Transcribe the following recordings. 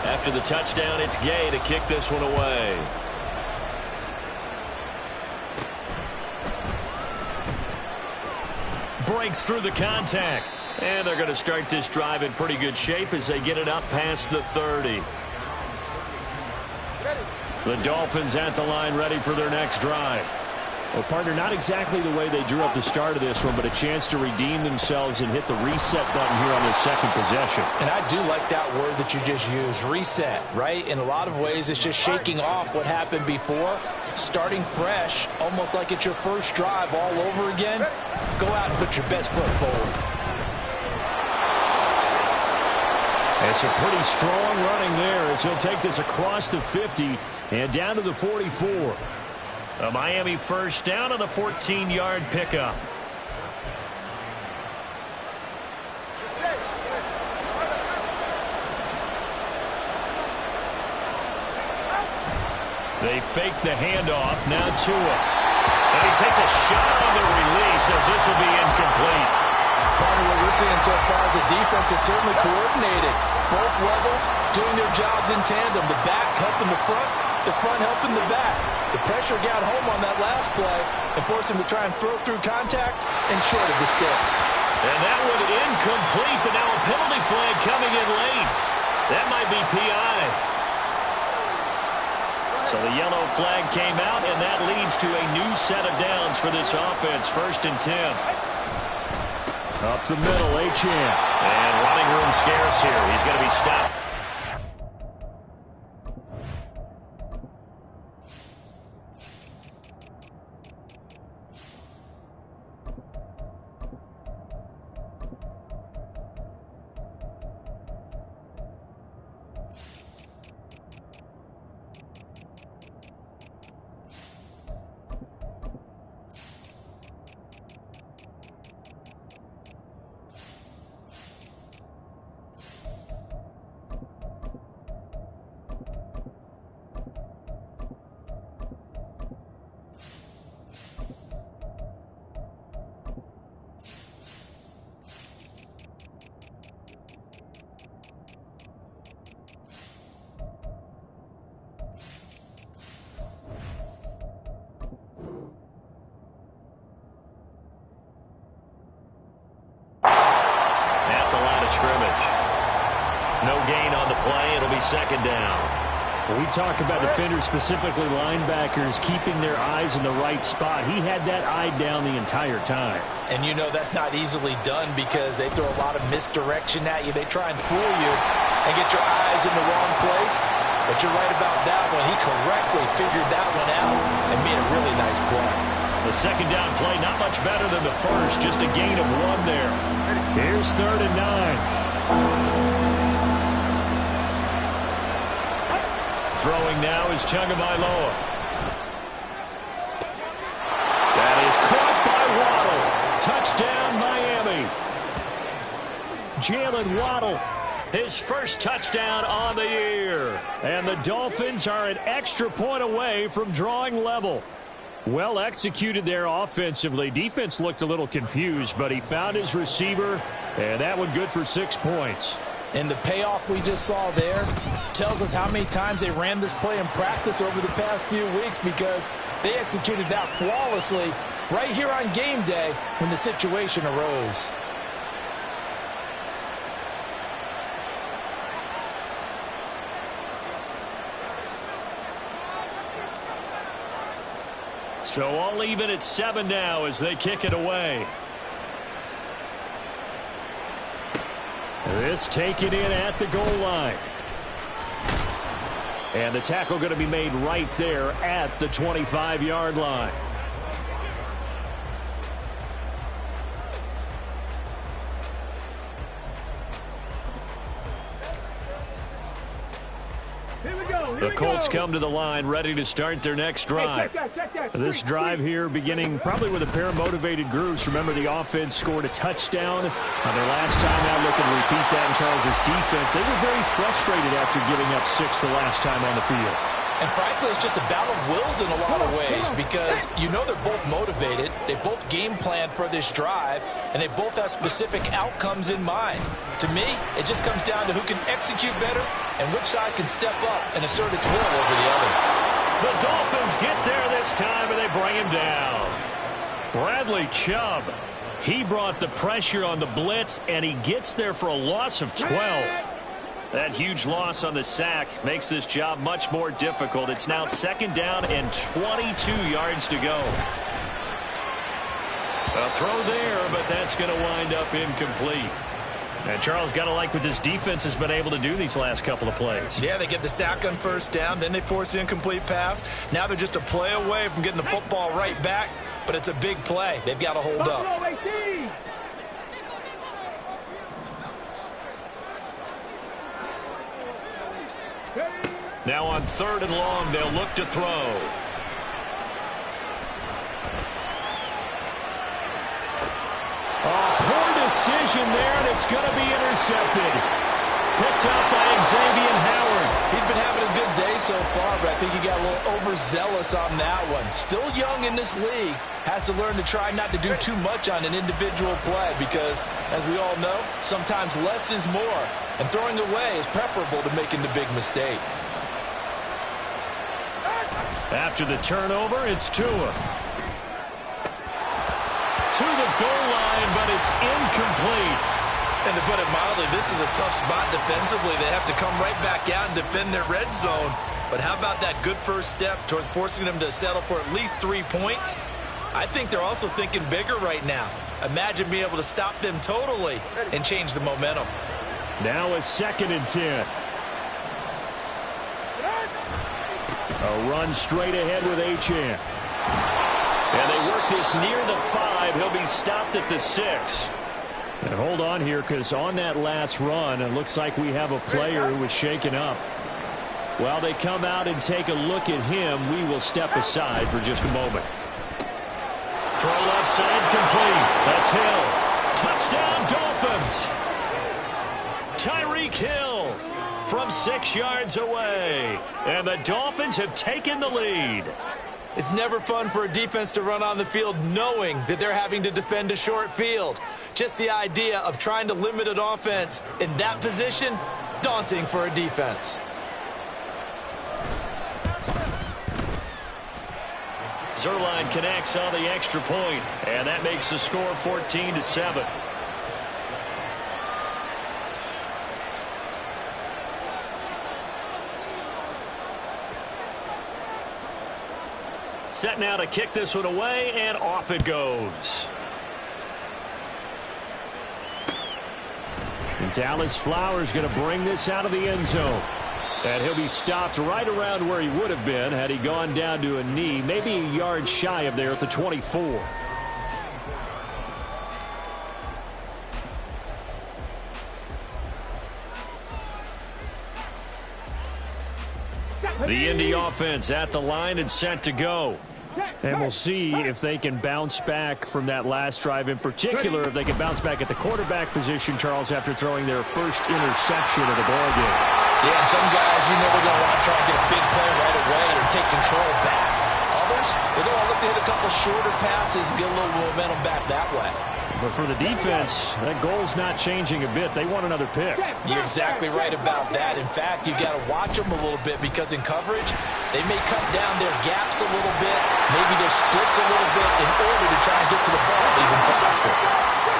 After the touchdown, it's Gay to kick this one away. Breaks through the contact. And they're going to start this drive in pretty good shape as they get it up past the 30. The Dolphins at the line ready for their next drive. Well, partner, not exactly the way they drew up the start of this one, but a chance to redeem themselves and hit the reset button here on their second possession. And I do like that word that you just used, reset, right? In a lot of ways, it's just shaking off what happened before, starting fresh, almost like it's your first drive all over again. Go out and put your best foot forward. It's a pretty strong running there as he'll take this across the 50 and down to the 44. A Miami first down on the 14-yard pickup. They fake the handoff. Now Tua. And he takes a shot on the release as this will be incomplete. Partner, what we're seeing so far is the defense is certainly coordinated. Both levels doing their jobs in tandem. The back helping the front helping the back. The pressure got home on that last play and forced him to try and throw through contact and short of the sticks. And that one incomplete, but now a penalty flag coming in late. That might be PI. So the yellow flag came out, and that leads to a new set of downs for this offense. 1st and 10. Up the middle, Achane. And running room scarce here. He's going to be stopped. No gain on the play. It'll be 2nd down. We talk about defenders, specifically linebackers, keeping their eyes in the right spot. He had that eye down the entire time. And you know that's not easily done because they throw a lot of misdirection at you. They try and fool you and get your eyes in the wrong place. But you're right about that one. He correctly figured that one out and made a really nice play. The 2nd down play, not much better than the first. Just a gain of 1 there. Here's 3rd and 9. Throwing now is Tagovailoa. That is caught by Waddle. Touchdown, Miami. Jalen Waddle, his first touchdown on the year. And the Dolphins are an extra point away from drawing level. Well executed there offensively. Defense looked a little confused, but he found his receiver, and that one good for 6 points. And the payoff we just saw there tells us how many times they ran this play in practice over the past few weeks, because they executed that flawlessly right here on game day when the situation arose. So all even at 7 now as they kick it away. This taken in at the goal line. And the tackle going to be made right there at the 25-yard line. The Colts come to the line ready to start their next drive. This drive here beginning probably with a pair of motivated groups. Remember, the offense scored a touchdown on their last time out. Looking to repeat that in Charles' defense. They were very frustrated after giving up 6 the last time on the field. And frankly, it's just a battle of wills in a lot of ways because you know they're both motivated. They both game plan for this drive, and they both have specific outcomes in mind. To me, it just comes down to who can execute better and which side can step up and assert its will over the other. The Dolphins get there this time, and they bring him down. Bradley Chubb, he brought the pressure on the blitz, and he gets there for a loss of 12. That huge loss on the sack makes this job much more difficult. It's now 2nd down and 22 yards to go. A throw there, but that's going to wind up incomplete. And Charles, got to like what this defense has been able to do these last couple of plays. Yeah, they get the sack on 1st down, then they force the incomplete pass. Now they're just a play away from getting the football right back, but it's a big play. They've got to hold up. Now on 3rd and long, they'll look to throw. Oh, poor decision there, and it's going to be intercepted. Picked up by Xavier Howard. He's been having a good day so far, but I think he got a little overzealous on that one. Still young in this league. Has to learn to try not to do too much on an individual play because, as we all know, sometimes less is more. And throwing away is preferable to making the big mistake. After the turnover, it's Tua. To the goal line, but it's incomplete. And to put it mildly, this is a tough spot defensively. They have to come right back out and defend their red zone. But how about that good first step towards forcing them to settle for at least 3 points? I think they're also thinking bigger right now. Imagine being able to stop them totally and change the momentum. Now a 2nd and 10. A run straight ahead with Achane. And they work this near the 5. He'll be stopped at the 6. And hold on here, because on that last run, it looks like we have a player who was shaken up. While they come out and take a look at him, we will step aside for just a moment. Throw left side complete. That's Hill. Touchdown, Dolphins. Tyreek Hill from 6 yards away. And the Dolphins have taken the lead. It's never fun for a defense to run on the field knowing that they're having to defend a short field. Just the idea of trying to limit an offense in that position, daunting for a defense. Zerline connects on the extra point, and that makes the score 14-7. Set now to kick this one away, and off it goes. And Dallas Flowers going to bring this out of the end zone. And he'll be stopped right around where he would have been had he gone down to a knee, maybe a yard shy of there at the 24. The Indy offense at the line and set to go. And we'll see if they can bounce back from that last drive, in particular if they can bounce back at the quarterback position, Charles, after throwing their first interception of the ballgame. Yeah, some guys, you know, they're going to want to try and get a big play right away and take control back. Others, they're going to look to hit a couple shorter passes and get a little momentum back that way. But for the defense, that goal's not changing a bit. They want another pick. You're exactly right about that. In fact, you've got to watch them a little bit because in coverage, they may cut down their gaps a little bit, maybe their splits a little bit in order to try and get to the ball even faster.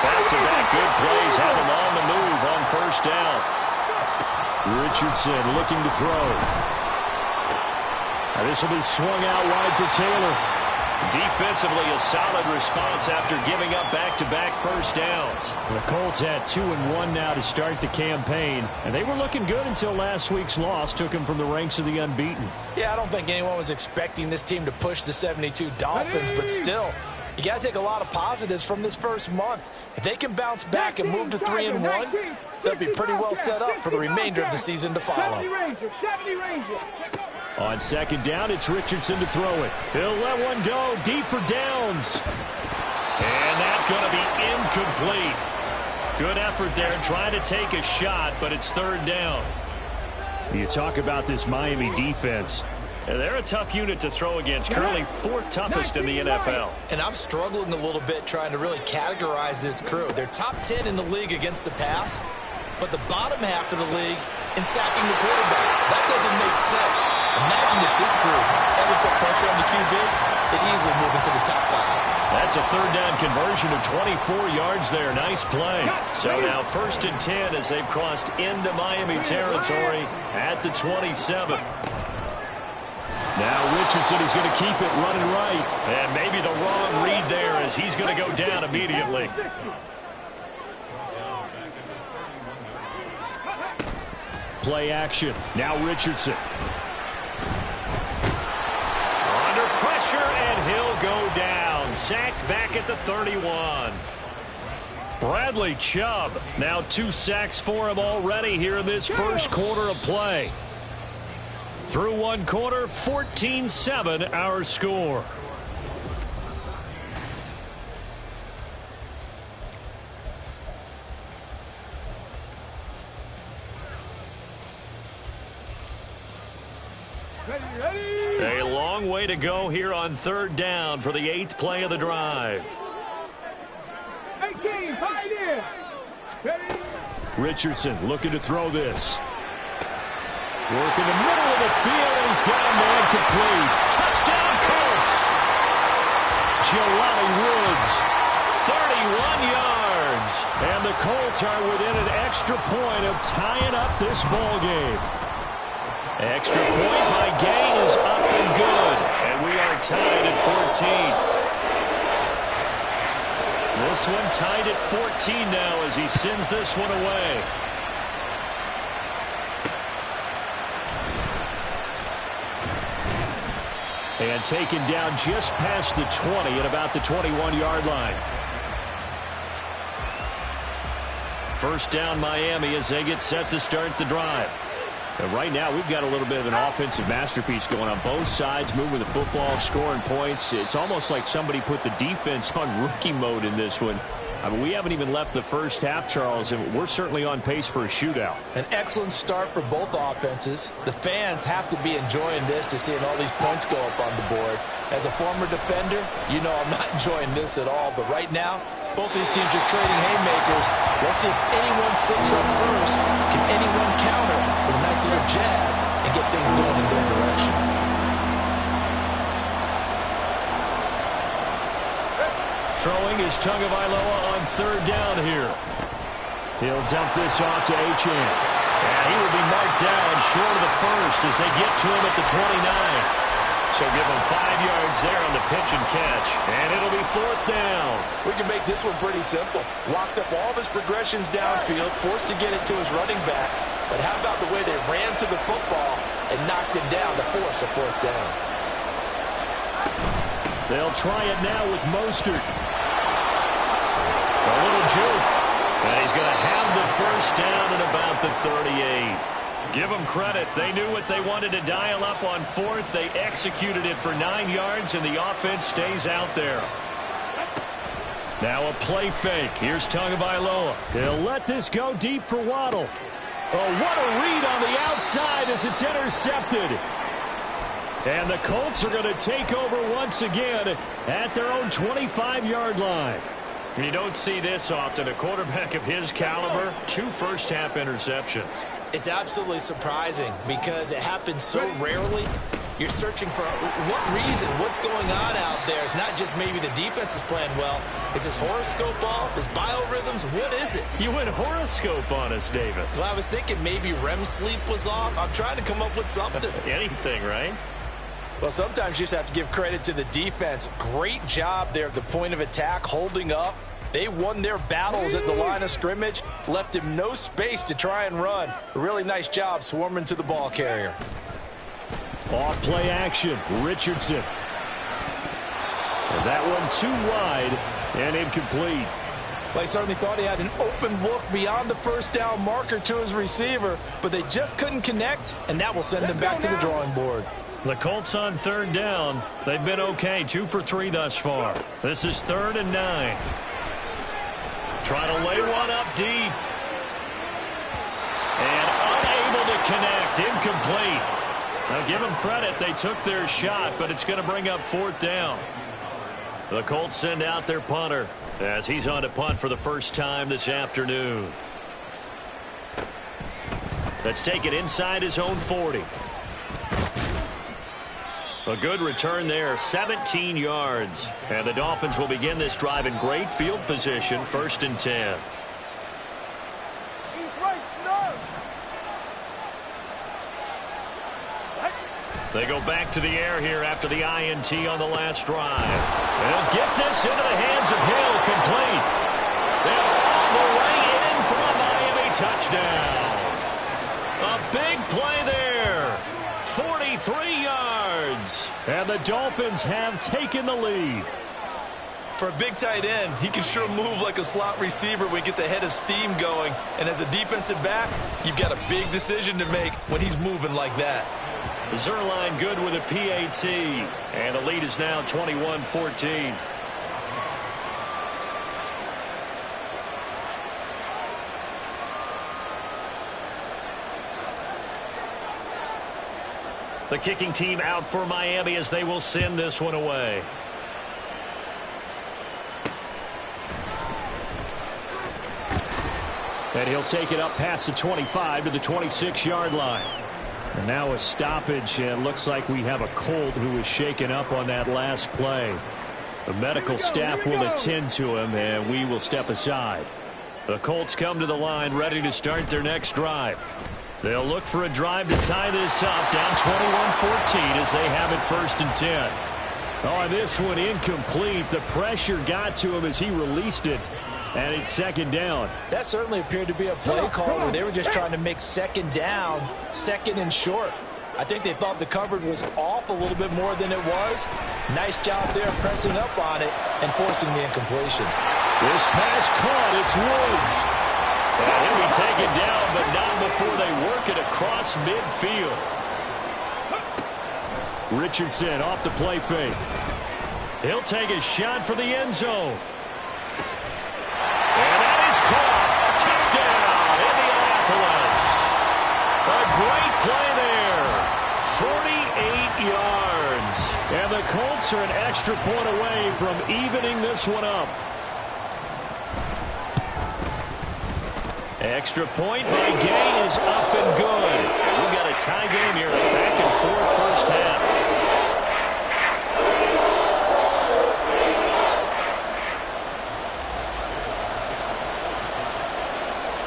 Back-to-back good plays have them on the move on 1st down. Richardson looking to throw. This will be swung out wide for Taylor. Defensively, a solid response after giving up back-to-back 1st downs. The Colts had 2-1 now to start the campaign, and they were looking good until last week's loss took them from the ranks of the unbeaten. Yeah, I don't think anyone was expecting this team to push the 72 Dolphins, but still, you got to take a lot of positives from this first month. If they can bounce back and move to 3-1, they'll be pretty well set up for the remainder of the season to follow. On 2nd down, it's Richardson to throw it. He'll let one go deep for downs. And that's going to be incomplete. Good effort there trying to take a shot, but it's 3rd down. You talk about this Miami defense. They're a tough unit to throw against, currently 4th toughest in the NFL. And I'm struggling a little bit trying to really categorize this crew. They're top 10 in the league against the pass, but the bottom half of the league in sacking the quarterback. That doesn't make sense. Imagine if this group ever put pressure on the QB, they'd easily move into the top 5. That's a 3rd down conversion of 24 yards there. Nice play. So now 1st and 10 as they've crossed into Miami territory at the 27. Now Richardson is going to keep it running right. And maybe the wrong read there as he's going to go down immediately. Play action. Now Richardson. Under pressure, and he'll go down. Sacked back at the 31. Bradley Chubb. Now 2 sacks for him already here in this first quarter of play. Through 1 quarter, 14-7 our score. A long way to go here on 3rd down for the 8th play of the drive. Richardson looking to throw this. Work in the middle of the field, and he's got a man complete. Touchdown, Colts. Jelani Woods, 31 yards. And the Colts are within an extra point of tying up this ball game. Extra point by Gay is up and good. And we are tied at 14. This one tied at 14 now as he sends this one away. And taken down just past the 20 at about the 21-yard line. 1st down Miami as they get set to start the drive. And right now we've got a little bit of an offensive masterpiece going on both sides, moving the football, scoring points. It's almost like somebody put the defense on rookie mode in this one. I mean, we haven't even left the first half, Charles, and we're certainly on pace for a shootout. An excellent start for both offenses. The fans have to be enjoying this to seeing all these points go up on the board. As a former defender, you know I'm not enjoying this at all. But right now, both these teams just trading haymakers. Let's see if anyone slips up first. Can anyone counter with a nice little jab and get things going in their direction? Throwing is Tagovailoa on 3rd down here. He'll dump this off to Achane. And he will be marked down short of the first as they get to him at the 29. So give him 5 yards there on the pitch and catch. And it'll be 4th down. We can make this one pretty simple. Locked up all of his progressions downfield, forced to get it to his running back. But how about the way they ran to the football and knocked him down to force a 4th down? They'll try it now with Mostert. A little juke. And he's going to have the 1st down at about the 38. Give them credit. They knew what they wanted to dial up on 4th. They executed it for 9 yards, and the offense stays out there. Now a play fake. Here's Tagovailoa. They'll let this go deep for Waddle. Oh, what a read on the outside as it's intercepted. And the Colts are going to take over once again at their own 25-yard line. You don't see this often. A quarterback of his caliber, 2 first-half interceptions. It's absolutely surprising because it happens so rarely. You're searching for what reason, what's going on out there. It's not just maybe the defense is playing well. Is his horoscope off? His biorhythms? What is it? You went horoscope on us, David. Well, I was thinking maybe REM sleep was off. I'm trying to come up with something. Anything, right? Well, sometimes you just have to give credit to the defense. Great job there at the point of attack, holding up. They won their battles at the line of scrimmage, left him no space to try and run. A really nice job swarming to the ball carrier. Off play action, Richardson. And that one too wide and incomplete. Well, he certainly thought he had an open look beyond the 1st down marker to his receiver, but they just couldn't connect, and that will send them back to the drawing board. The Colts on 3rd down. They've been okay, 2 for 3 thus far. This is 3rd and 9. Trying to lay one up deep. And unable to connect. Incomplete. Now give them credit. They took their shot, but it's going to bring up 4th down. The Colts send out their punter as he's on to punt for the first time this afternoon. Let's take it inside his own 40. A good return there, 17 yards. And the Dolphins will begin this drive in great field position, 1st and 10. They go back to the air here after the INT on the last drive. They'll get this into the hands of Hill, complete. They're all the way in for a Miami touchdown. A big play there. 43 yards. And the Dolphins have taken the lead. For a big tight end, he can sure move like a slot receiver when he gets a head of steam going. And as a defensive back, you've got a big decision to make when he's moving like that. Zerline good with a PAT. And the lead is now 21-14. The kicking team out for Miami as they will send this one away. And he'll take it up past the 25 to the 26-yard line. And now a stoppage, and looks like we have a Colt who was shaken up on that last play. The medical staff will attend to him, and we will step aside. The Colts come to the line ready to start their next drive. They'll look for a drive to tie this up, down 21-14 as they have it 1st and 10. Oh, and this one incomplete. The pressure got to him as he released it. And it's 2nd down. That certainly appeared to be a play call where they were just trying to make 2nd down, 2nd and short. I think they thought the coverage was off a little bit more than it was. Nice job there pressing up on it and forcing the incompletion. This pass caught. It's Woods. And he'll be taken down, but not before they work it across midfield. Richardson off the play fake. He'll take a shot for the end zone. And that is caught. Touchdown, Indianapolis. A great play there. 48 yards. And the Colts are an extra point away from evening this one up. Extra point by Gay is up and good. We've got a tie game here. Back and forth first half.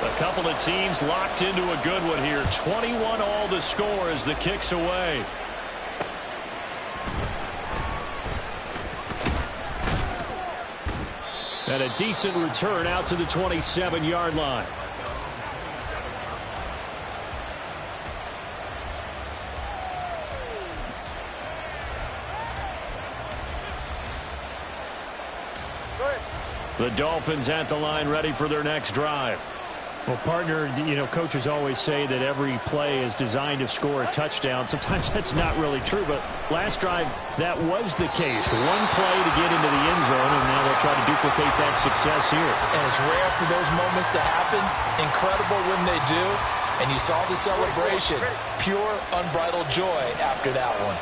A couple of teams locked into a good one here. 21 all the score as the kick's away. And a decent return out to the 27-yard line. The Dolphins at the line ready for their next drive. Well, partner, you know, coaches always say that every play is designed to score a touchdown. Sometimes that's not really true, but last drive, that was the case. One play to get into the end zone, and now they'll try to duplicate that success here. And it's rare for those moments to happen. Incredible when they do. And you saw the celebration. Pure, unbridled joy after that one.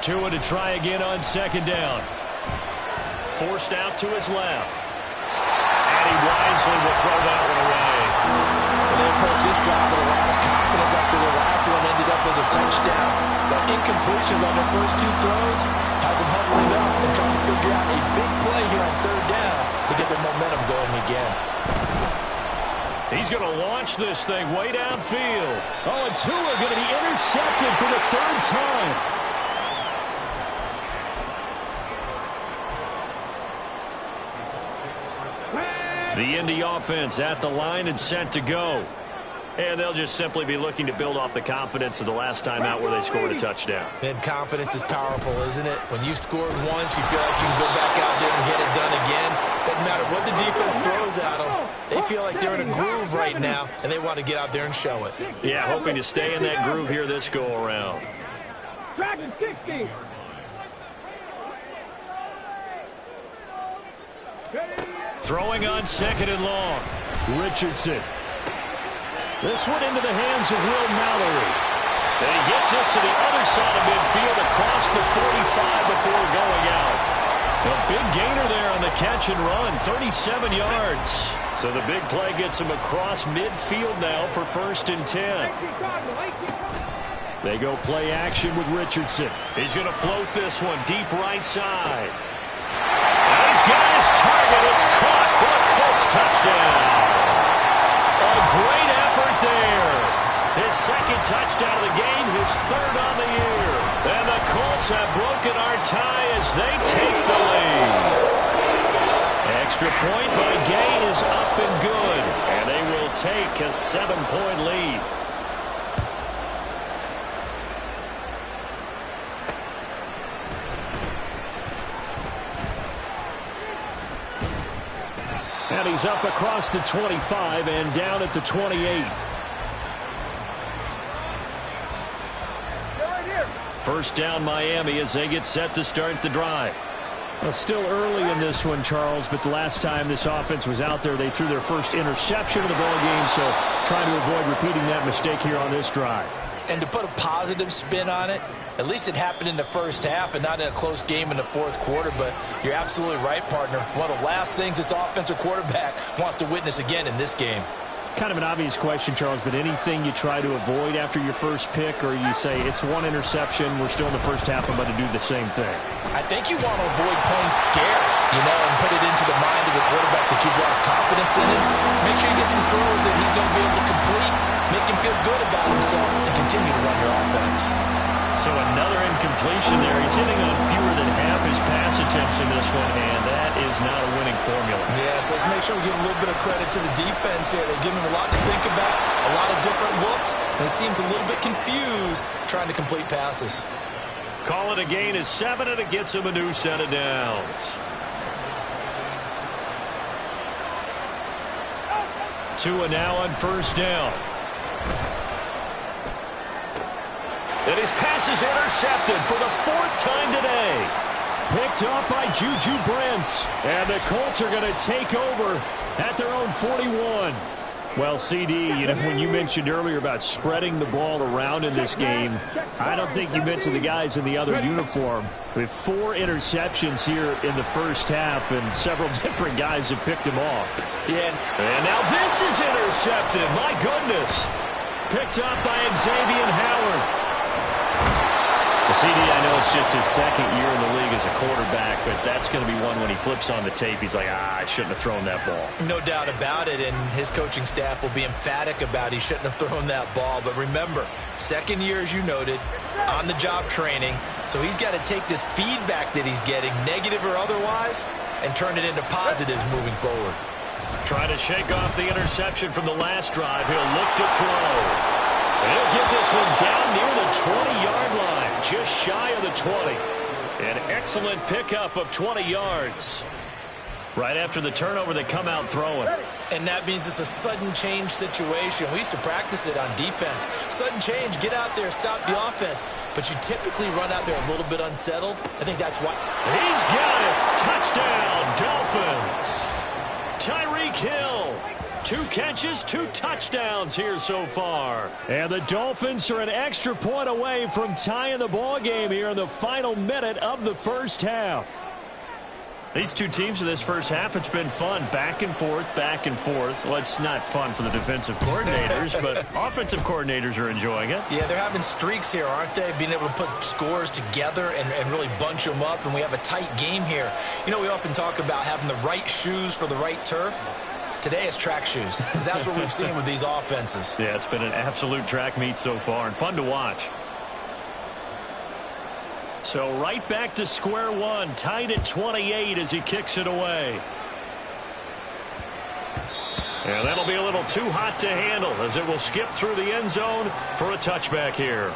Tua to try again on 2nd down. Forced out to his left. And he wisely will throw that one away. And they approach this drive with a lot of confidence after the last one ended up as a touchdown. But incompletions on their first 2 throws has them huddling up and trying to figure out a big play here on 3rd down to get their momentum going again. He's going to launch this thing way downfield. Oh, and Tua going to be intercepted for the 3rd time. The Indy offense at the line and set to go. And they'll just simply be looking to build off the confidence of the last time out where they scored a touchdown. And confidence is powerful, isn't it? When you've scored once, you feel like you can go back out there and get it done again. Doesn't matter what the defense throws at them. They feel like they're in a groove right now, and they want to get out there and show it. Yeah, hoping to stay in that groove here this go-around. Dragon 60. Throwing on 2nd and long. Richardson. This one into the hands of Will Mallory. And he gets this to the other side of midfield across the 45 before going out. A big gainer there on the catch and run, 37 yards. So the big play gets him across midfield now for 1st and 10. They go play action with Richardson. He's going to float this one deep right side. And he's got his target. It's caught for a Colts touchdown. A great effort there. His 2nd touchdown of the game, his 3rd on the year. And the Colts have broken our tie as they take the lead. Extra point by Gay is up and good. And they will take a 7-point lead. And he's up across the 25 and down at the 28. First down Miami as they get set to start the drive. Well, still early in this one, Charles, but the last time this offense was out there, they threw their first interception of the ball game, so trying to avoid repeating that mistake here on this drive. And to put a positive spin on it, at least it happened in the first half and not in a close game in the 4th quarter, but you're absolutely right, partner. One of the last things this offensive quarterback wants to witness again in this game. Kind of an obvious question, Charles, but anything you try to avoid after your first pick, or you say it's one interception, we're still in the first half, I'm going to do the same thing? I think you want to avoid playing scared, and put it into the mind of the quarterback that you've lost confidence in him. Make sure you get some throws that he's going to be able to complete, make him feel good about himself, and continue to run your offense. So another incompletion there. He's hitting on fewer than half his pass attempts in this one, and that is not a winning formula. Yes, let's make sure we give a little bit of credit to the defense here. They've given him a lot to think about, a lot of different looks, and he seems a little bit confused trying to complete passes. Call it a gain of 7, and it gets him a new set of downs. Tua now on first down. And his pass is intercepted for the 4th time today. Picked up by Juju Brents. And the Colts are going to take over at their own 41. Well, CD, when you mentioned earlier about spreading the ball around in this game, I don't think you mentioned the guys in the other uniform. With 4 interceptions here in the first half, and several different guys have picked them off. Yeah. And now this is intercepted. My goodness. Picked up by Xavier Howard. CD, I know it's just his 2nd year in the league as a quarterback, but that's going to be one when he flips on the tape, he's like, I shouldn't have thrown that ball. No doubt about it, and his coaching staff will be emphatic about he shouldn't have thrown that ball. But remember, 2nd year, as you noted, on-the-job training, so he's got to take this feedback that he's getting, negative or otherwise, and turn it into positives moving forward. Trying to shake off the interception from the last drive. He'll look to throw. And he'll get this one down near the 20-yard line, just shy of the 20. An excellent pickup of 20 yards. Right after the turnover, they come out throwing. And that means it's a sudden change situation. We used to practice it on defense. Sudden change, get out there, stop the offense. But you typically run out there a little bit unsettled. I think that's why. He's got it. Touchdown, Dolphins. Tyreek Hill. 2 catches, 2 touchdowns here so far. And the Dolphins are an extra point away from tying the ball game here in the final minute of the first half. These two teams in this first half, it's been fun. Back and forth, back and forth. Well, it's not fun for the defensive coordinators, but offensive coordinators are enjoying it. Yeah, they're having streaks here, aren't they? Being able to put scores together and really bunch them up, and we have a tight game here. We often talk about having the right shoes for the right turf. Today it's track shoes, because that's what we've seen with these offenses. Yeah, it's been an absolute track meet so far, and fun to watch. So right back to square one, tied at 28 as he kicks it away. And that'll be a little too hot to handle as it will skip through the end zone for a touchback here.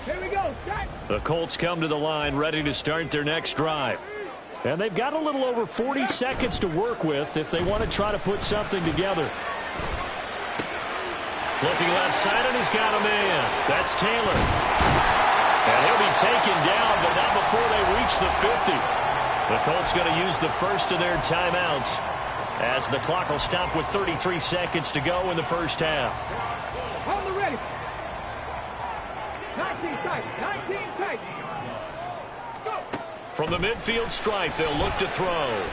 Here we go. The Colts come to the line ready to start their next drive. And they've got a little over 40 seconds to work with if they want to try to put something together. Looking left side, and he's got a man. That's Taylor. And he'll be taken down, but not before they reach the 50. The Colts going to use the first of their timeouts as the clock will stop with 33 seconds to go in the first half. On the ready. 19 tight. 19 tight. Go. From the midfield stripe, they'll look to throw.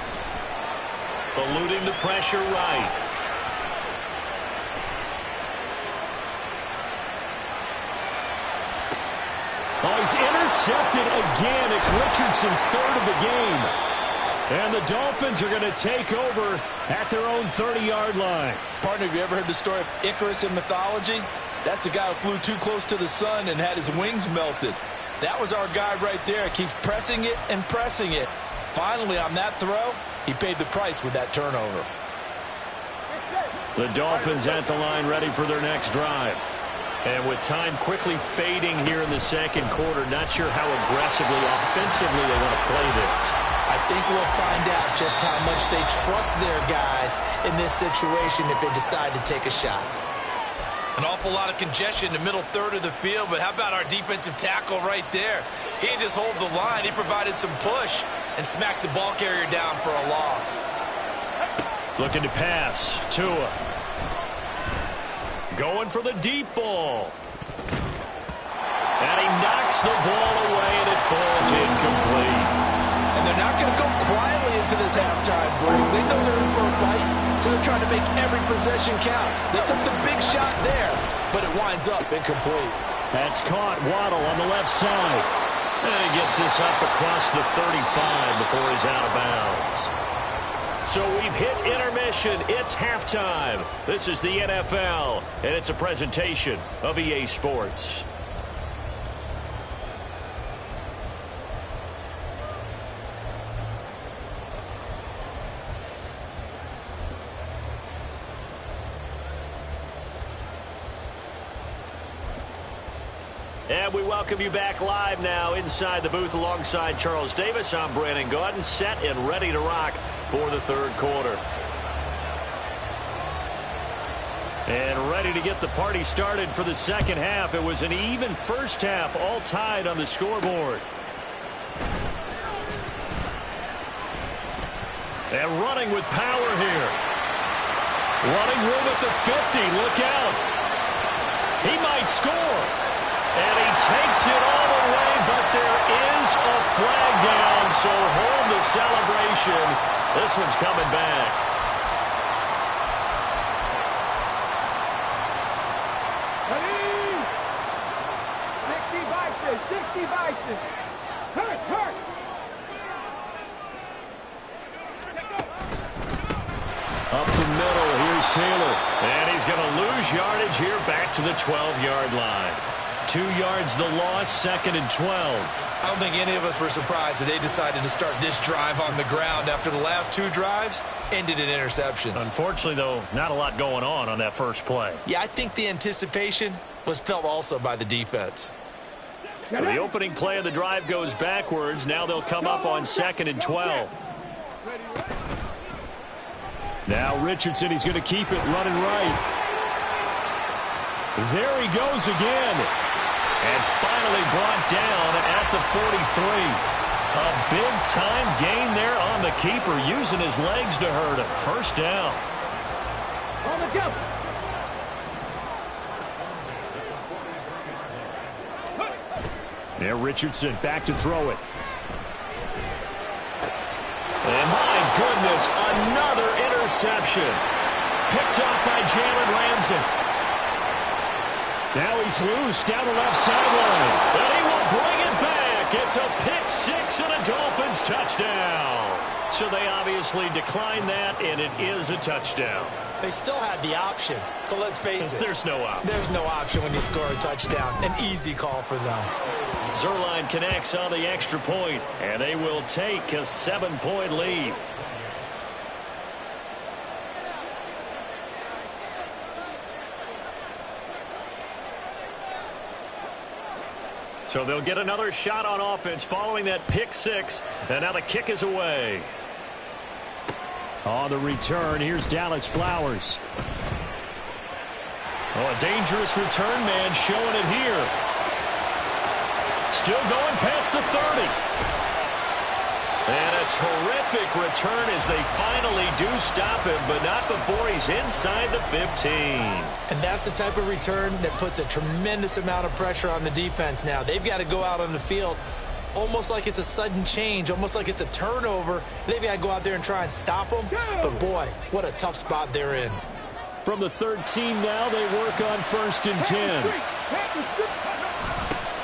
Eluding the pressure right. Oh, he's intercepted again. It's Richardson's third of the game. And the Dolphins are going to take over at their own 30-yard line. Partner, have you ever heard the story of Icarus in mythology? That's the guy who flew too close to the sun and had his wings melted. That was our guy right there. Keeps pressing it and pressing it. Finally, on that throw, he paid the price with that turnover. The Dolphins at the line ready for their next drive. And with time quickly fading here in the second quarter, not sure how aggressively, offensively they want to play this. I think we'll find out just how much they trust their guys in this situation if they decide to take a shot. An awful lot of congestion in the middle third of the field, but how about our defensive tackle right there? He didn't just hold the line, he provided some push and smacked the ball carrier down for a loss. Looking to pass. Tua. Going for the deep ball. And he knocks the ball away, and it falls incomplete. And they're not going to go quietly into this halftime break. They know they're in for a fight, so they're trying to make every possession count. They took the big shot there, but it winds up incomplete. That's caught. Waddle on the left side. And he gets this up across the 35 before he's out of bounds. So we've hit intermission. It's halftime. This is the NFL, and it's a presentation of EA Sports. And we welcome you back live now inside the booth alongside Charles Davis. I'm Brandon Gaudin, set and ready to rock for the third quarter. And ready to get the party started for the second half. It was an even first half, all tied on the scoreboard. And running with power here. Running room at the 50. Look out. He might score. And he takes it all the way, but there is a flag down, so hold the celebration. This one's coming back. Ready? 60 Bison, 60 Bison. Hurt, hurt. Up the middle, here's Taylor. And he's going to lose yardage here back to the 12-yard line. 2 yards the loss, 2nd and 12. I don't think any of us were surprised that they decided to start this drive on the ground after the last 2 drives ended in interceptions. Unfortunately, though, not a lot going on that first play. Yeah, I think the anticipation was felt also by the defense. So the opening play of the drive goes backwards. Now they'll come up on 2nd and 12. Now Richardson, he's going to keep it running right. There he goes again. And finally brought down at the 43. A big-time gain there on the keeper, using his legs to hurt him. First down. On the jump. There, Richardson back to throw it. And my goodness, another interception. Picked off by Jalen Ramsey. Now he's loose down the left sideline. And he will bring it back. It's a pick six and a Dolphins touchdown. So they obviously declined that, and it is a touchdown. They still had the option, but let's face it. There's no option. There's no option when you score a touchdown. An easy call for them. Zerline connects on the extra point, and they will take a 7-point lead. So they'll get another shot on offense following that pick six, and now the kick is away. On the return, here's Dallas Flowers. Oh, a dangerous return man showing it here. Still going past the 30. And a terrific return as they finally do stop him, but not before he's inside the 15. And that's the type of return that puts a tremendous amount of pressure on the defense now. They've got to go out on the field almost like it's a sudden change, almost like it's a turnover. They've got to go out there and try and stop them. But, boy, what a tough spot they're in. From the 13 now, they work on 1st and 10.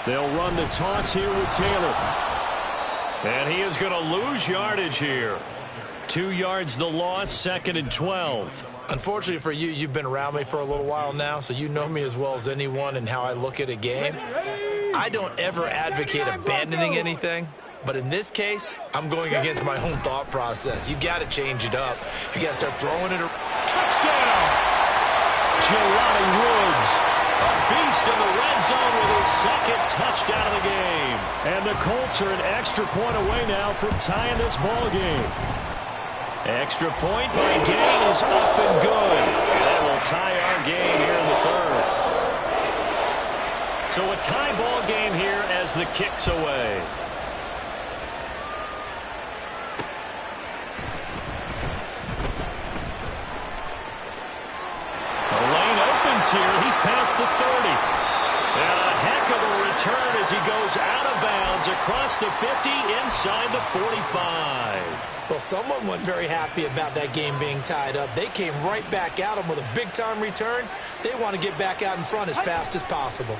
They'll run the toss here with Taylor. And he is going to lose yardage here. 2 yards the loss, 2nd and 12. Unfortunately for you, you've been around me for a little while now, so you know me as well as anyone and how I look at a game. I don't ever advocate abandoning anything, but in this case, I'm going against my own thought process. You've got to change it up. You got to start throwing it. Touchdown! Jelani Woods, a beast in the red zone with his 2nd touchdown of the game. And the Colts are an extra point away now from tying this ball game. Extra point by Gain is up and good. And that will tie our game here in the 3rd. So a tie ball game here as the kick's away. The lane opens here. He's past the 30. And a heck of a return as he goes out of bounds across the 50 inside the 45. Well, someone wasn't very happy about that game being tied up. They came right back at him with a big-time return. They want to get back out in front as fast as possible.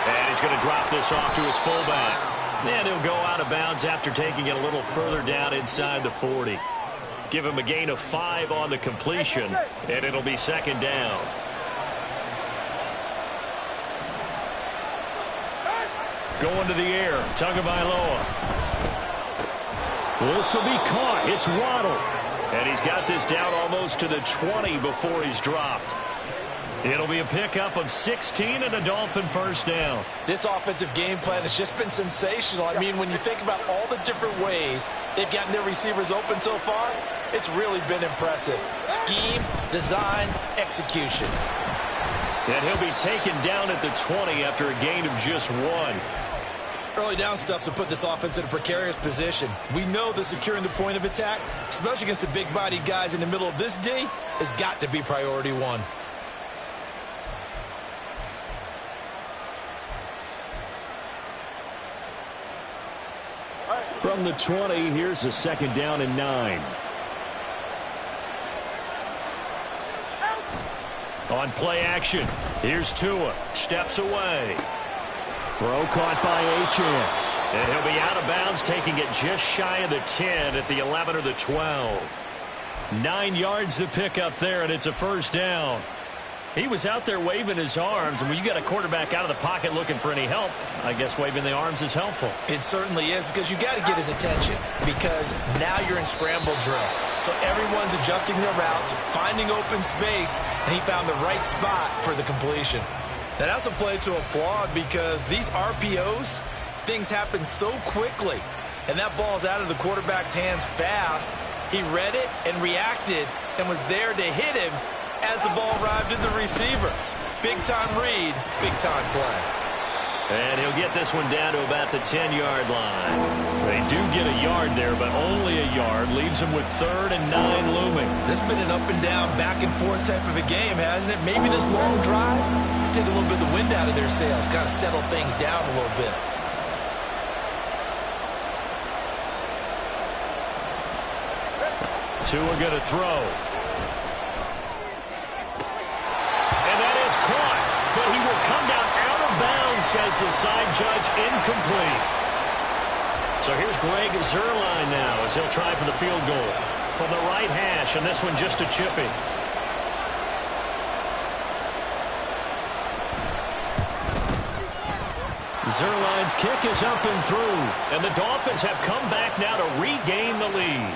And he's going to drop this off to his fullback. And he'll go out of bounds after taking it a little further down inside the 40. Give him a gain of 5 on the completion, and it'll be 2nd down. Going to the air, Tagovailoa. This will be caught. It's Waddle. And he's got this down almost to the 20 before he's dropped. It'll be a pickup of 16 and a Dolphin 1st down. This offensive game plan has just been sensational. I mean, when you think about all the different ways they've gotten their receivers open so far, it's really been impressive. Scheme, design, execution. And he'll be taken down at the 20 after a gain of just 1. Early down stuff to put this offense in a precarious position. We know that securing the point of attack, especially against the big-bodied guys in the middle of this D, has got to be priority 1. From the 20, here's a 2nd down and 9. On play action, here's Tua. Steps away. Throw caught by Achane. And he'll be out of bounds, taking it just shy of the 10 at the 11 or the 12. 9 yards to pick up there, and it's a 1st down. He was out there waving his arms, and when you got a quarterback out of the pocket looking for any help, I guess waving the arms is helpful. It certainly is, because you got to get his attention, because now you're in scramble drill. So everyone's adjusting their routes, finding open space, and he found the right spot for the completion. Now that's a play to applaud, because these RPOs, things happen so quickly, and that ball's out of the quarterback's hands fast. He read it and reacted and was there to hit him as the ball arrived at the receiver. Big-time read, big-time play. And he'll get this one down to about the 10-yard line. They do get a yard there, but only a yard. Leaves them with 3rd and 9 looming. This has been an up-and-down, back-and-forth type of a game, hasn't it? Maybe this long drive take a little bit of the wind out of their sails, kind of settle things down a little bit. Tua going to throw. Caught, but he will come down out of bounds, says the side judge, incomplete. So here's Greg Zuerlein now as he'll try for the field goal from the right hash, and this one just a chippy. Zuerlein's kick is up and through, and the Dolphins have come back now to regain the lead.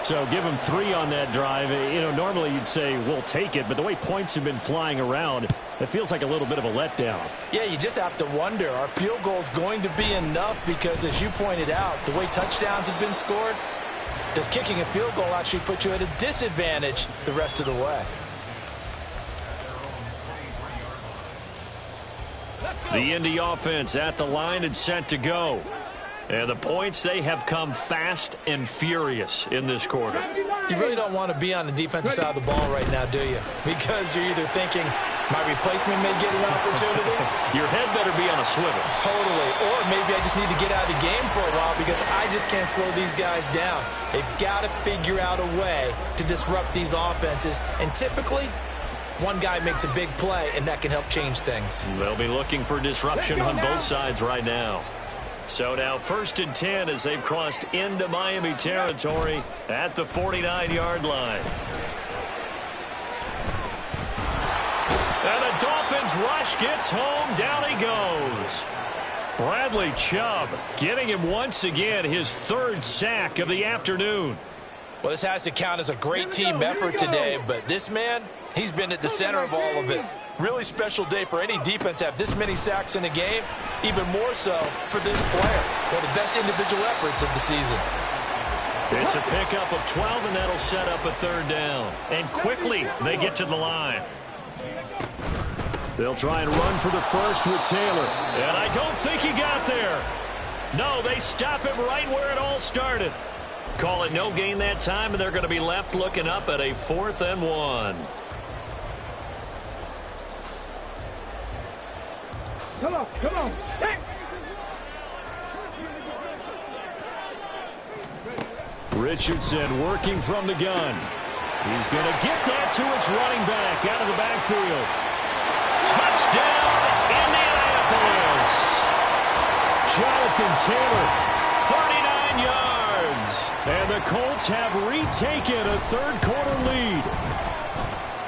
So give them 3 on that drive. You know, normally you'd say, we'll take it, but the way points have been flying around, it feels like a little bit of a letdown. Yeah, you just have to wonder, are field goals going to be enough? Because as you pointed out, the way touchdowns have been scored, does kicking a field goal actually put you at a disadvantage the rest of the way? The Indy offense at the line and set to go. And the points, they have come fast and furious in this quarter. You really don't want to be on the defensive side of the ball right now, do you? Because you're either thinking, my replacement may get an opportunity. Your head better be on a swivel. Totally. Or maybe I just need to get out of the game for a while because I just can't slow these guys down. They've got to figure out a way to disrupt these offenses. And typically, one guy makes a big play, and that can help change things. They'll be looking for disruption on both sides right now. So now 1st and 10 as they've crossed into Miami territory at the 49-yard line. And the Dolphins rush gets home. Down he goes. Bradley Chubb getting him once again his 3rd sack of the afternoon. Well, this has to count as a great team effort today, but this man, he's been at the center of all of it. Really special day for any defense to have this many sacks in a game, even more so for this player. One of the best individual efforts of the season. It's a pickup of 12, and that'll set up a 3rd down. And quickly, they get to the line. They'll try and run for the first with Taylor. And I don't think he got there. No, they stop him right where it all started. Call it no gain that time, and they're going to be left looking up at a 4th and 1. Come on, come on. Hey. Richardson working from the gun. He's going to get that to his running back out of the backfield. Touchdown, Indianapolis. Jonathan Taylor, 39 yards. And the Colts have retaken a 3rd quarter lead.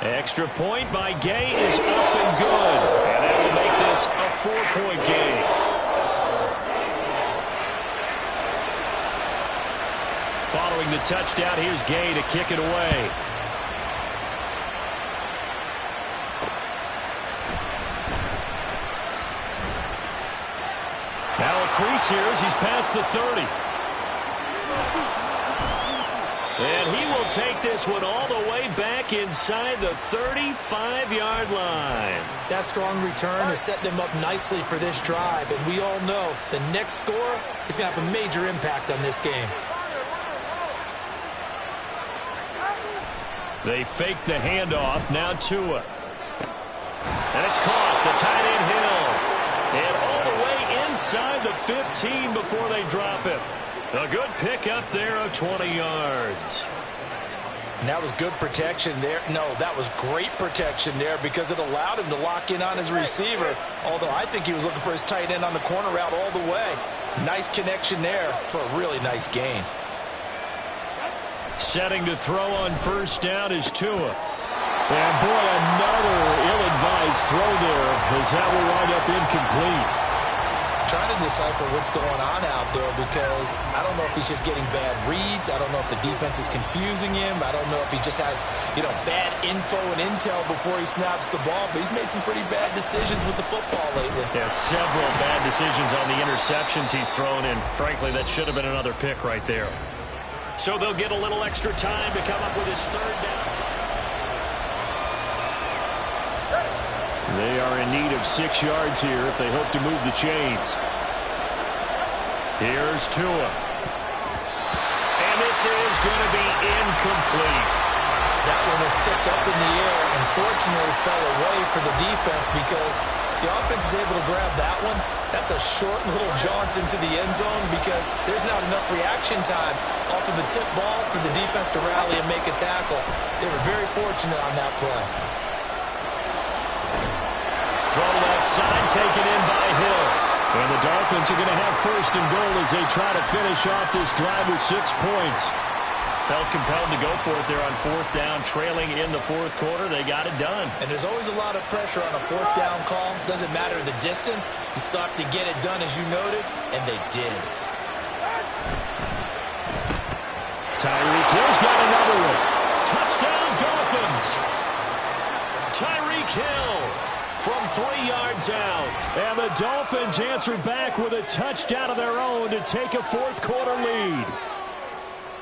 Extra point by Gay is up and good. And that will make this a 4-point game. Following the touchdown, here's Gay to kick it away. Now a crease here as he's past the 30. And he will take this one all the way back inside the 35-yard line. That strong return has set them up nicely for this drive, and we all know the next score is going to have a major impact on this game. They fake the handoff. Now Tua. And it's caught. The tight end Hill. And all the way inside the 15 before they drop it. A good pickup there of 20 yards. And that was good protection there. No, that was great protection there because it allowed him to lock in on his receiver. Although I think he was looking for his tight end on the corner route all the way. Nice connection there for a really nice gain. Setting to throw on 1st down is Tua. And boy, another ill-advised throw there as that will wind up incomplete. Trying to decipher what's going on out there because I don't know if he's just getting bad reads. I don't know if the defense is confusing him. I don't know if he just has, bad info and intel before he snaps the ball. But he's made some pretty bad decisions with the football lately. Yeah, several bad decisions on the interceptions he's thrown, and frankly, that should have been another pick right there. So they'll get a little extra time to come up with his 3rd down. They are in need of 6 yards here if they hope to move the chains. Here's Tua. And this is going to be incomplete. That one was tipped up in the air and fortunately fell away for the defense because if the offense is able to grab that one, that's a short little jaunt into the end zone because there's not enough reaction time off of the tip ball for the defense to rally and make a tackle. They were very fortunate on that play. Throw left side, taken in by Hill. And the Dolphins are going to have 1st and goal as they try to finish off this drive with 6 points. Felt compelled to go for it there on 4th down, trailing in the 4th quarter. They got it done. And there's always a lot of pressure on a 4th down call. Doesn't matter the distance. You still have to get it done as you noted, and they did. Tyreek Hill's got another one. Touchdown, Dolphins. Tyreek Hill from 3 yards out. And the Dolphins answer back with a touchdown of their own to take a 4th quarter lead.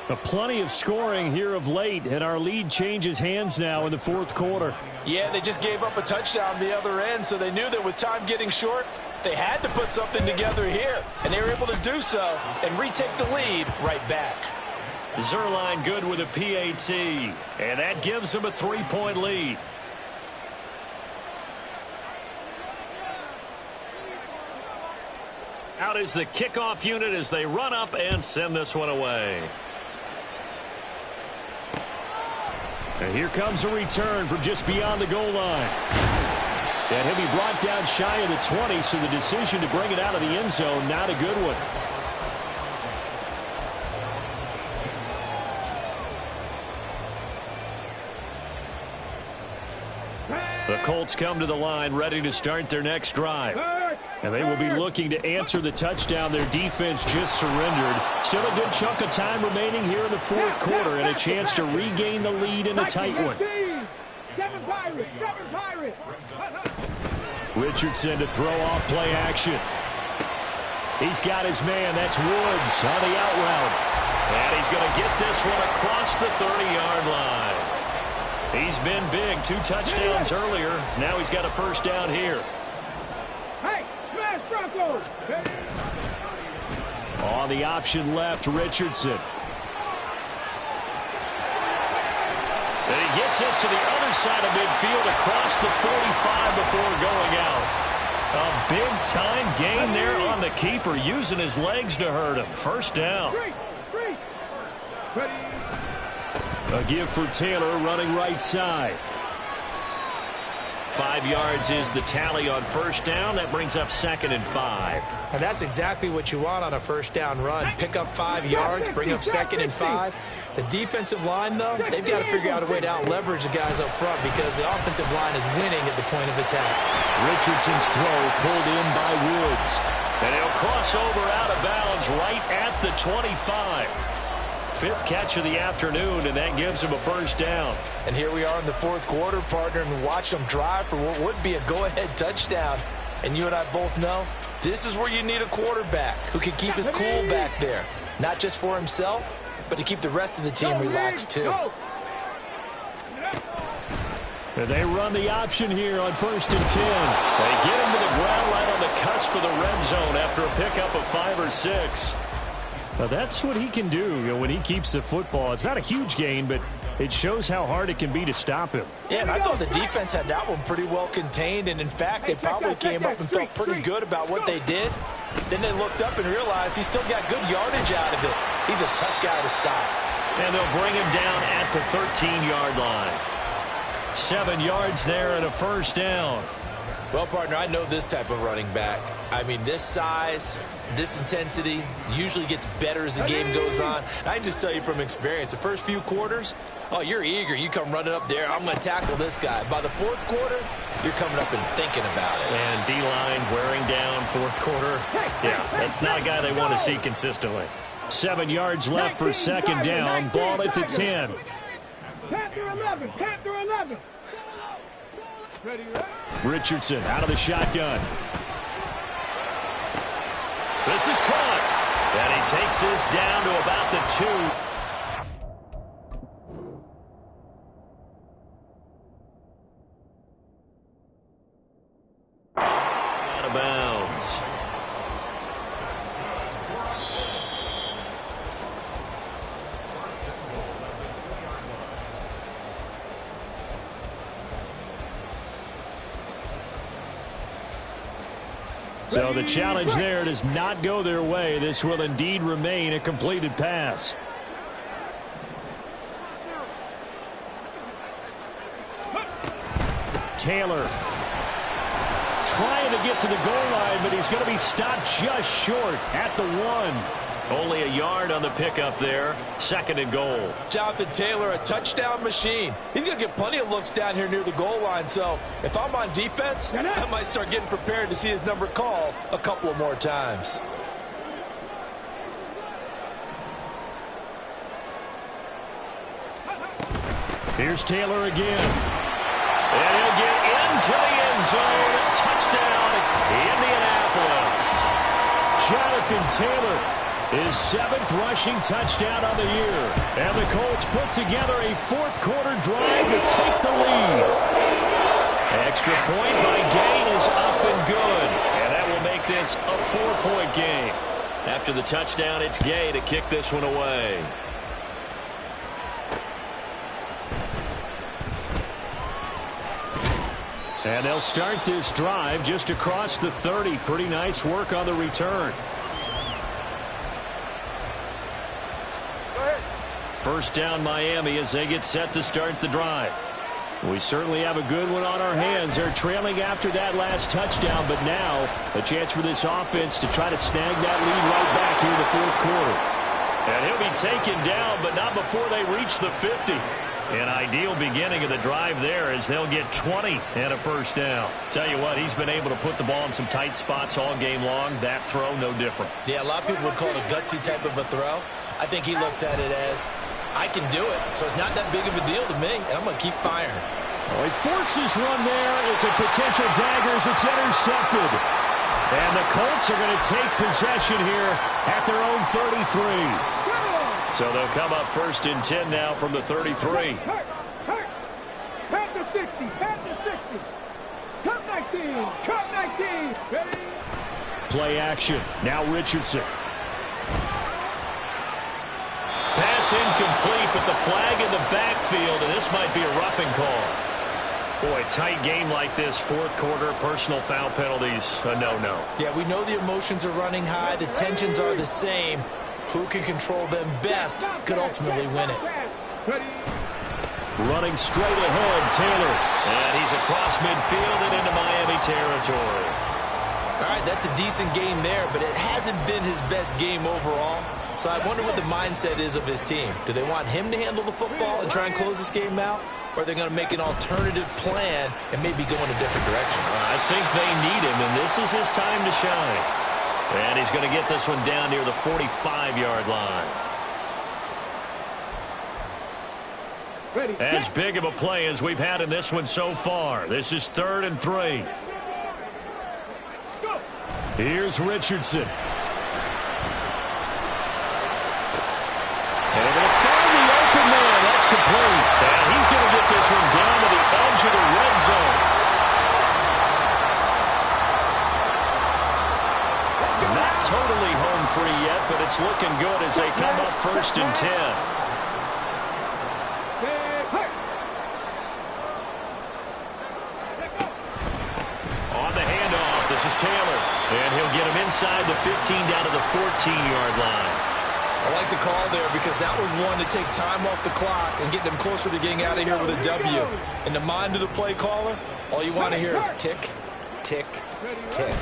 Plenty of scoring here of late, and our lead changes hands now in the fourth quarter. Yeah, they just gave up a touchdown the other end, so they knew that with time getting short, they had to put something together here, and they were able to do so and retake the lead right back. Zerline good with a PAT, and that gives them a 3-point lead. Out is the kickoff unit as they run up and send this one away. And here comes a return from just beyond the goal line. And he'll be brought down shy of the 20, so the decision to bring it out of the end zone, not a good one. The Colts come to the line ready to start their next drive. And they will be looking to answer the touchdown their defense just surrendered. Still a good chunk of time remaining here in the fourth quarter and a chance to regain the lead in a tight one. Richardson to throw off play action. He's got his man. That's Woods on the out route. And he's going to get this one across the 30-yard line. He's been big. 2 touchdowns earlier. Now he's got a first down here. On the option left, Richardson. And he gets us to the other side of midfield across the 45 before going out. A big-time gain there on the keeper, using his legs to hurt him. First down. A give for Taylor running right side. 5 yards is the tally on first down. That brings up 2nd and 5. And that's exactly what you want on a first down run. Pick up 5 yards, bring up 2nd and 5. The defensive line, though, they've got to figure out a way to out-leverage the guys up front because the offensive line is winning at the point of attack. Richardson's throw pulled in by Woods. And he'll cross over out of bounds right at the 25. 5th catch of the afternoon, and that gives him a first down. And here we are in the fourth quarter, partner, and watch them drive for what would be a go-ahead touchdown. And you and I both know this is where you need a quarterback who can keep his cool back there. Not just for himself, but to keep the rest of the team relaxed too. And they run the option here on 1st and 10. They get him to the ground right on the cusp of the red zone after a pickup of 5 or 6. Now that's what he can do, when he keeps the football. It's not a huge gain, but it shows how hard it can be to stop him. Yeah, and I thought the defense had that one pretty well contained, and in fact, they probably came up and felt pretty good about what they did. Then they looked up and realized he still got good yardage out of it. He's a tough guy to stop. And they'll bring him down at the 13-yard line. 7 yards there and a first down. Well, partner, I know this type of running back. I mean, this size, this intensity usually gets better as the game goes on. I can just tell you from experience, the first few quarters, oh, you're eager. You come running up there, I'm going to tackle this guy. By the fourth quarter, you're coming up and thinking about it. And D-line wearing down fourth quarter. Yeah, that's not a guy they want to see consistently. 7 yards left for second down. Ball at the 10. Panther 11, Panther 11. Richardson out of the shotgun. This is caught. And he takes this down to about the 2. Out of bounds. So the challenge there does not go their way. This will indeed remain a completed pass. Taylor trying to get to the goal line, but he's going to be stopped just short at the 1. Only a yard on the pickup there. 2nd and goal. Jonathan Taylor, a touchdown machine. He's going to get plenty of looks down here near the goal line. So if I'm on defense, I might start getting prepared to see his number called a couple of more times. Here's Taylor again. And he'll get into the end zone. Touchdown, Indianapolis. Jonathan Taylor His 7th rushing touchdown on the year. And the Colts put together a fourth-quarter drive to take the lead. Extra point by Gain is up and good. And that will make this a 4-point game. After the touchdown, it's Gay to kick this one away. And they'll start this drive just across the 30. Pretty nice work on the return. First down Miami as they get set to start the drive. We certainly have a good one on our hands. They're trailing after that last touchdown, but now a chance for this offense to try to snag that lead right back here in the fourth quarter. And he'll be taken down, but not before they reach the 50. An ideal beginning of the drive there as they'll get 20 and a first down. Tell you what, he's been able to put the ball in some tight spots all game long. That throw, no different. Yeah, a lot of people would call it a gutsy type of a throw. I think he looks at it as, I can do it, so it's not that big of a deal to me, and I'm going to keep firing. Well, he forces one there. It's a potential dagger as it's intercepted. And the Colts are going to take possession here at their own 33. So they'll come up first and 10 now from the 33. Pat the 60, pat the 60. Cut 19, cut 19. Ready? Play action. Now Richardson. Pass incomplete, but the flag in the backfield, and this might be a roughing call. Boy, tight game like this, fourth quarter, personal foul penalties, a no-no. Yeah, we know the emotions are running high. The tensions are the same. Who can control them best could ultimately win it. Running straight ahead, Taylor. And he's across midfield and into Miami territory. All right, that's a decent game there, but it hasn't been his best game overall. So I wonder what the mindset is of his team. Do they want him to handle the football and try and close this game out? Or are they going to make an alternative plan and maybe go in a different direction? I think they need him, and this is his time to shine. And he's going to get this one down near the 45-yard line. As big of a play as we've had in this one so far. This is 3rd and 3. Here's Richardson. And they're going to find the open man. That's complete. And he's going to get this one down to the edge of the red zone. Not totally home free yet, but it's looking good as they come up first and 10. On the handoff, this is Taylor. And he'll get him inside the 15 down to the 14-yard line. I like the call there because that was one to take time off the clock and get them closer to getting out of here with a W. In the mind of the play caller, all you want to hear is tick, tick, tick.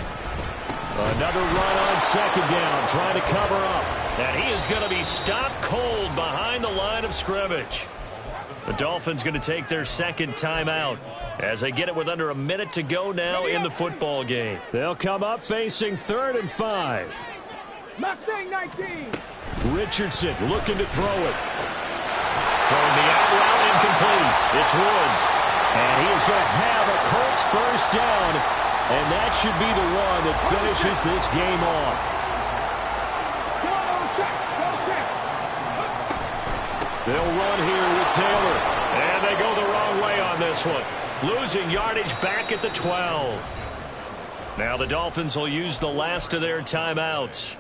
Another run on second down, trying to cover up. And he is going to be stopped cold behind the line of scrimmage. The Dolphins going to take their second timeout as they get it with under a minute to go now in the football game. They'll come up facing 3rd and 5. Mustang 19. Richardson looking to throw it. Throwing the out route incomplete. It's Woods. And he is going to have a Colts first down. And that should be the one that finishes this game off. They'll run here with Taylor. And they go the wrong way on this one. Losing yardage back at the 12. Now the Dolphins will use the last of their timeouts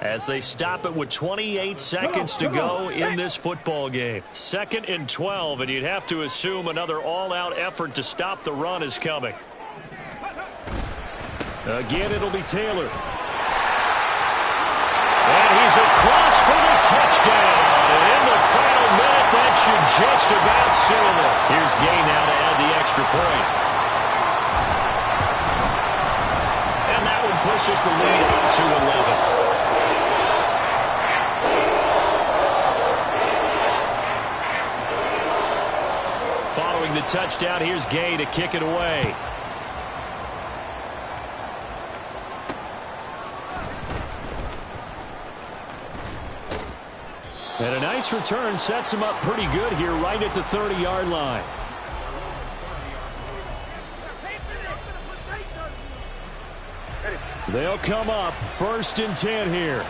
as they stop it with 28 seconds to go in this football game. 2nd and 12, and you'd have to assume another all-out effort to stop the run is coming. Again, it'll be Taylor. And he's across for the touchdown. And in the final minute, that should just about seal it. Here's Gay now to add the extra point. And that one pushes the lead up to 11. Following the touchdown, here's Gay to kick it away. And a nice return sets him up pretty good here right at the 30-yard line. They'll come up 1st and 10 here.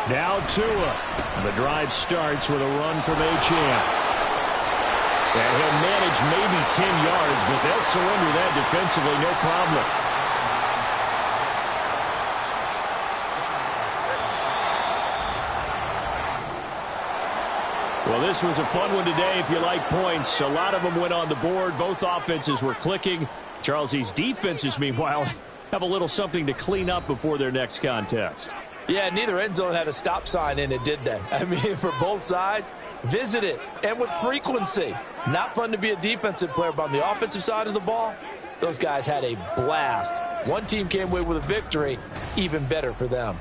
Now Tua. The drive starts with a run from Achane. And he'll manage maybe 10 yards, but they'll surrender that defensively, no problem. Well, this was a fun one today if you like points. A lot of them went on the board. Both offenses were clicking. Charles, these defenses, meanwhile, have a little something to clean up before their next contest. Yeah, neither end zone had a stop sign in it, did they? I mean, for both sides, visit it, and with frequency. Not fun to be a defensive player, but on the offensive side of the ball, those guys had a blast. One team came away with a victory, even better for them.